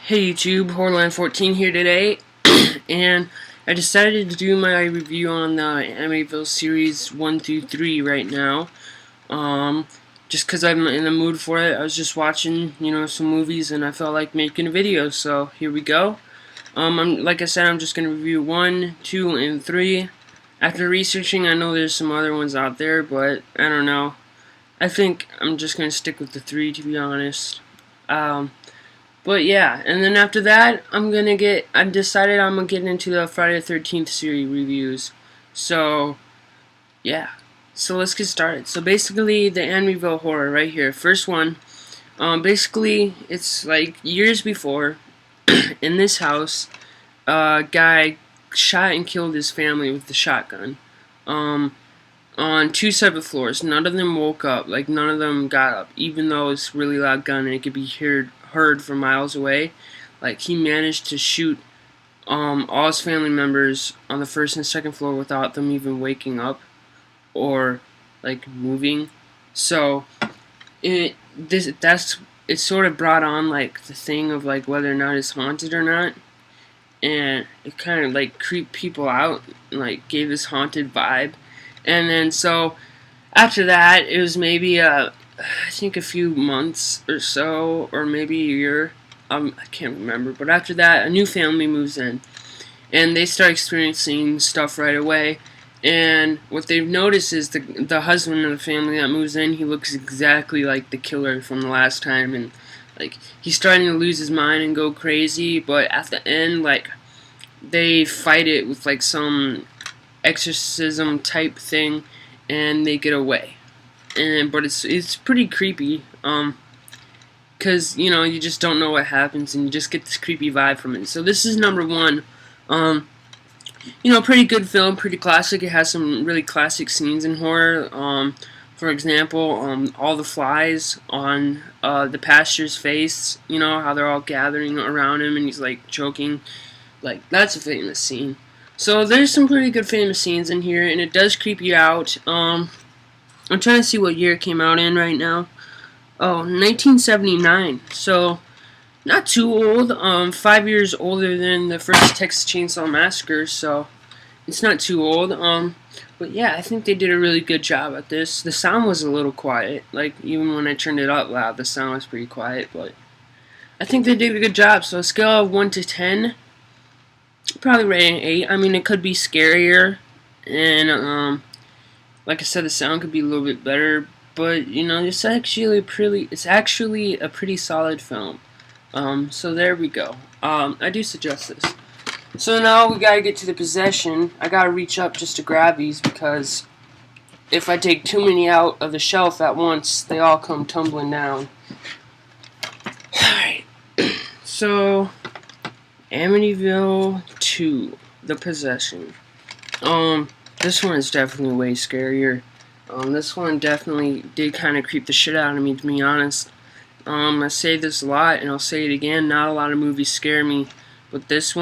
Hey YouTube, Horrorland14 here today, and I decided to do my review on the Amityville series 1 through 3 right now. Just because I'm in the mood for it. I was just watching, some movies, and I felt like making a video, so here we go. Like I said, I'm just going to review 1, 2, and 3. After researching, I know there's some other ones out there, but I don't know. I think I'm just going to stick with the 3, to be honest. But yeah, and then after that, I decided I'm gonna get into the Friday the 13th series reviews. So, yeah. So let's get started. So basically, the Amityville horror right here. First one, basically, it's like years before, in this house, a guy shot and killed his family with the shotgun. On 2 separate floors. None of them woke up. Like, none of them got up, even though it's a really loud gun and it could be heard from miles away. Like, he managed to shoot all his family members on the 1st and 2nd floor without them even waking up or like moving. So it sort of brought on like the thing of like whether or not it's haunted or not, and it kind of like creeped people out and like gave this haunted vibe. And then so after that, it was maybe I think a few months or so, or maybe a year. I can't remember. But after that, a new family moves in, and they start experiencing stuff right away. And what they've noticed is the husband of the family that moves in, he looks exactly like the killer from the last time, and like he's starting to lose his mind and go crazy. But at the end, like they fight it with like some exorcism type thing, and they get away. But it's pretty creepy, because you just don't know what happens, and you just get this creepy vibe from it. So this is number 1. Pretty good film, pretty classic. It has some really classic scenes in horror. For example, all the flies on the pastor's face. How they're all gathering around him, and he's like choking. Like, that's a famous scene. So there's some pretty good famous scenes in here, and it does creep you out. I'm trying to see what year it came out in right now. Oh, 1979. So not too old. 5 years older than the first Texas Chainsaw Massacre, so it's not too old. But yeah, I think they did a really good job at this. The sound was a little quiet. Like, even when I turned it up loud, the sound was pretty quiet, but I think they did a good job. So a scale of 1 to 10, probably rating 8. I mean, it could be scarier, and like I said, the sound could be a little bit better, but it's actually a pretty solid film. So there we go. I do suggest this. So now we gotta get to the possession. I gotta reach up just to grab these, because if I take too many out of the shelf at once, they all come tumbling down. Alright. So Amityville 2, The Possession. This one is definitely way scarier. This one definitely did kind of creep the shit out of me, to be honest. I say this a lot, and I'll say it again, not a lot of movies scare me, but this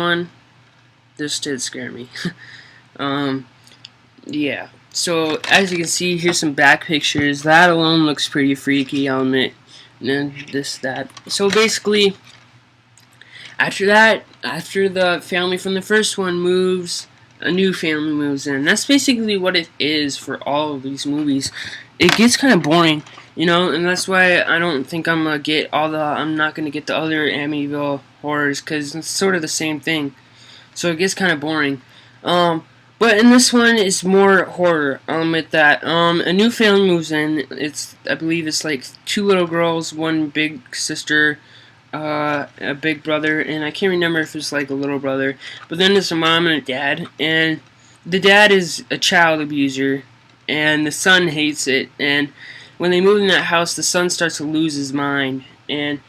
did scare me. Yeah. So, as you can see, here's some back pictures. That alone looks pretty freaky, I'll admit. And then that. So basically, after the family from the first one moves, a new family moves in. That's basically what it is for all of these movies. It gets kind of boring, and that's why I don't think I'm not gonna get the other Amityville horrors, because it's sort of the same thing. So it gets kind of boring. But in this one, it's more horror. I'll admit that. A new family moves in. I believe it's like 2 little girls, 1 big sister, a big brother, and I can't remember if it's like a little brother. But then there's a mom and a dad, and the dad is a child abuser, and the son hates it. And when they move in that house, the son starts to lose his mind, and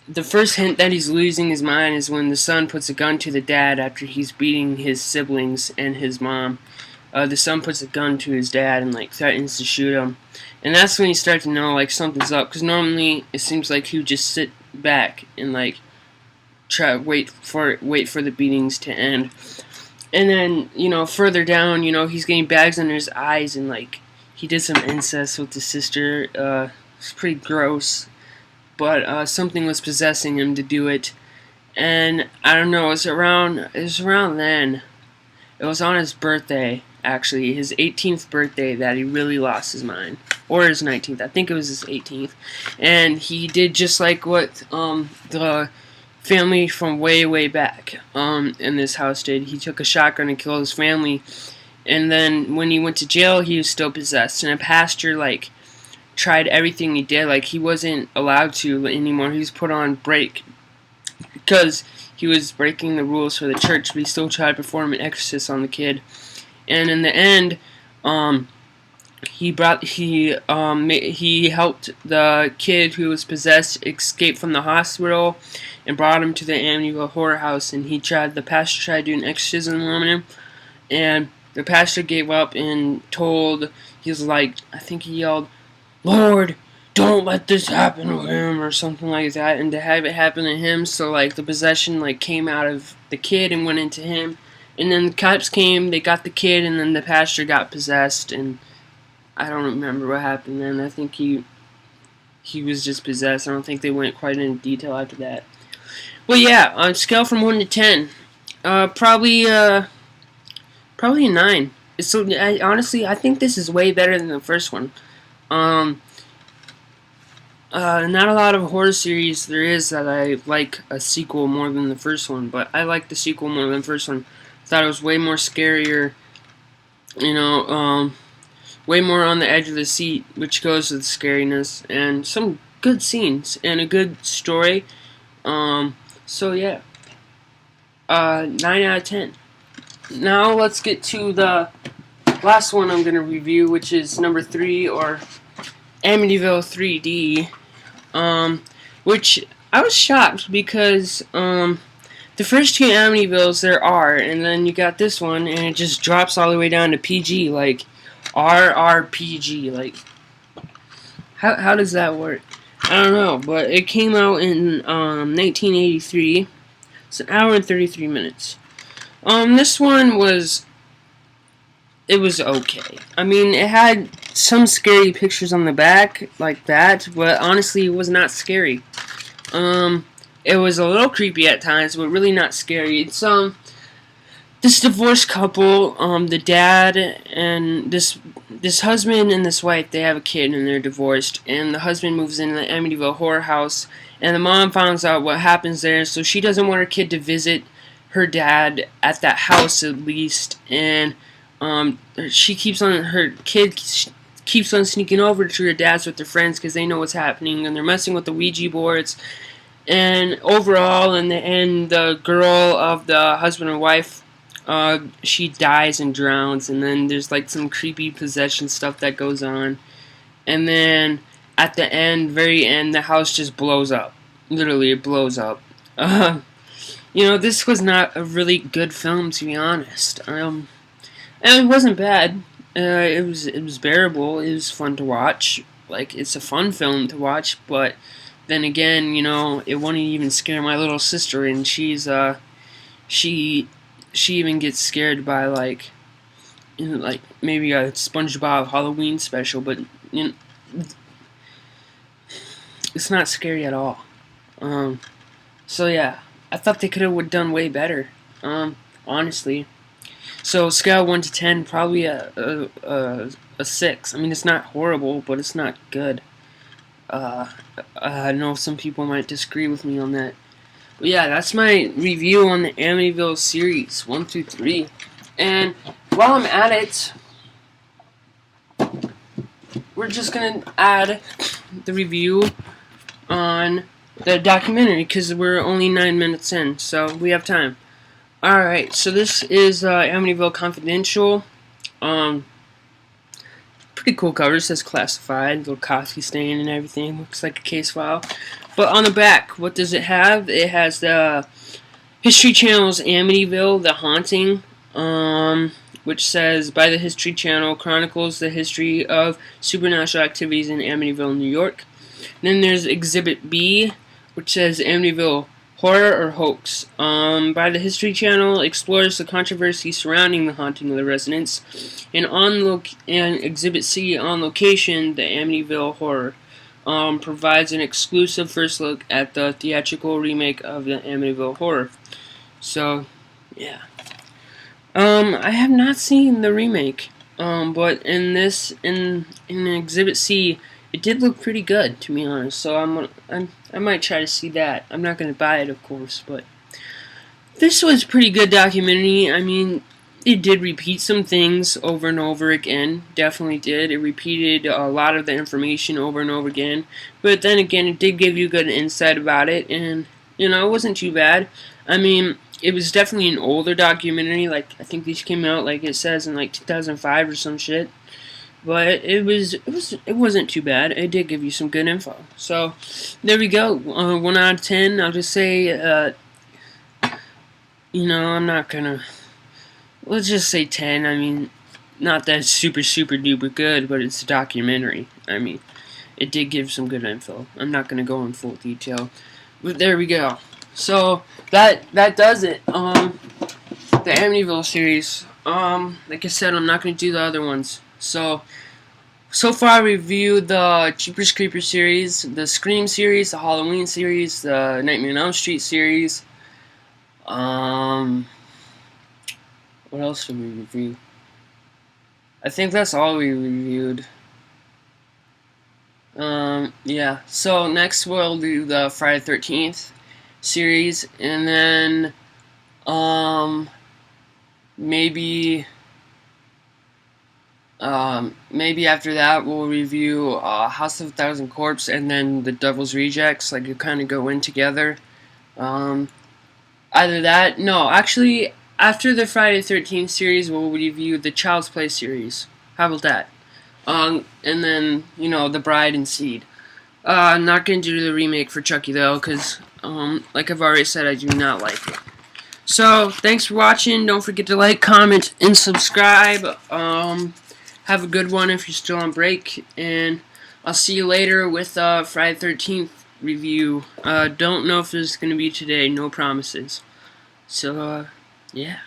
the first hint that he's losing his mind is when the son puts a gun to the dad after he's beating his siblings and his mom. The son puts a gun to his dad and like threatens to shoot him, and that's when you start to know like something's up. Because normally it seems like he would just sit back and like try wait for the beatings to end. And then further down, he's getting bags under his eyes, and like he did some incest with his sister. It's pretty gross. But something was possessing him to do it. and I don't know, it was around then. It was on his birthday, actually, his 18th birthday, that he really lost his mind. Or his 19th. I think it was his 18th. And he did just like what the family from way, way back in this house did. He took a shotgun and killed his family. And then when he went to jail, he was still possessed. And a pastor, like, tried everything he did. Like, he wasn't allowed to anymore. He was put on break because he was breaking the rules for the church, but he still tried to perform an exorcism on the kid. And in the end, he helped the kid who was possessed escape from the hospital and brought him to the Amityville horror house. And the pastor tried to do an exorcism on him, and the pastor gave up and he was like, I think he yelled, "Lord, don't let this happen to him," or something like that. And to have it happen to him, so like the possession like came out of the kid and went into him. And then the cops came, they got the kid, and then the pastor got possessed. And I don't remember what happened then. I think he was just possessed. I don't think they went quite into detail after that. Well, yeah, on a scale from 1 to 10, probably a 9. Honestly, I think this is way better than the first one. Not a lot of horror series there is that I like a sequel more than the first one, but I like the sequel more than the first one. Thought it was way more scarier, way more on the edge of the seat, which goes with the scariness, and some good scenes and a good story. So yeah, 9 out of 10. Now let's get to the last one I'm gonna review, which is number 3, or Amityville 3D. Which I was shocked because the first 2 Amityvilles there are, and then you got this one, and it just drops all the way down to PG, like RRPG. Like, how does that work? I don't know, but it came out in 1983. It's an hour and 33 minutes. This one was okay. I mean, it had some scary pictures on the back like that, but honestly, it was not scary. It was a little creepy at times, but really not scary. It's this divorced couple, the dad and this husband and this wife, they have a kid and they're divorced, and the husband moves into the Amityville horror house, and the mom finds out what happens there, so she doesn't want her kid to visit her dad at that house at least, and her kid keeps on sneaking over to her dad's with their friends because they know what's happening, and they're messing with the Ouija boards. And overall, in the end, the girl of the husband and wife, she dies and drowns, and then there's like some creepy possession stuff that goes on. And then at the end, very end, the house just blows up. Literally, it blows up. This was not a really good film, to be honest. And it wasn't bad. It was bearable. It was fun to watch. Like, it's a fun film to watch, but then again, it won't even scare my little sister, and she even gets scared by like maybe a SpongeBob Halloween special, but it's not scary at all. So yeah, I thought they could have done way better. Honestly. So scale 1 to 10, probably a 6. I mean, it's not horrible, but it's not good. I know some people might disagree with me on that. But yeah, that's my review on the Amityville series 1 through 3. And while I'm at it, we're just gonna add the review on the documentary because we're only 9 minutes in, so we have time. Alright, so this is Amityville Confidential. Pretty cool cover. It says classified, little coffee stain and everything. Looks like a case file. But on the back, what does it have? It has the History Channel's Amityville, The Haunting, which says, by the History Channel, chronicles the history of supernatural activities in Amityville, New York. Then there's Exhibit B, which says Amityville, Horror or Hoax. By the History Channel, explores the controversy surrounding the haunting of the residents. And Exhibit C, on location, the Amityville Horror. provides an exclusive first look at the theatrical remake of the Amityville Horror. So, yeah. I have not seen the remake, but in Exhibit C, it did look pretty good, to be honest. So I might try to see that. I'm not gonna buy it, of course, but this was a pretty good documentary. I mean, it did repeat some things over and over again. Definitely did. It repeated a lot of the information over and over again. But then again, it did give you good insight about it, and it wasn't too bad. I mean, it was definitely an older documentary. Like, I think these came out, like it says, in like 2005 or some shit. But it wasn't too bad. It did give you some good info. So there we go. 1 out of 10. I'll just say, I'm not gonna. Let's just say 10. I mean, not that it's super duper good, but it's a documentary. I mean, it did give some good info. I'm not gonna go in full detail, but there we go. So that does it. The Amityville series. Like I said, I'm not gonna do the other ones. So far I reviewed the Jeepers Creepers series, the Scream series, the Halloween series, the Nightmare on Elm Street series. What else did we review? I think that's all we reviewed. Yeah. So next we'll do the Friday the 13th series, and then maybe after that we'll review House of a Thousand Corpses and then the Devil's Rejects. Like, you kind of go in together. Either that, no, actually, after the Friday the 13th series, we'll review the Child's Play series. How about that? And then, The Bride and Seed. I'm not going to do the remake for Chucky, though, because, like I've already said, I do not like it. So, thanks for watching. Don't forget to like, comment, and subscribe. Have a good one if you're still on break. And I'll see you later with Friday the 13th review. Don't know if it's going to be today. No promises. So, yeah.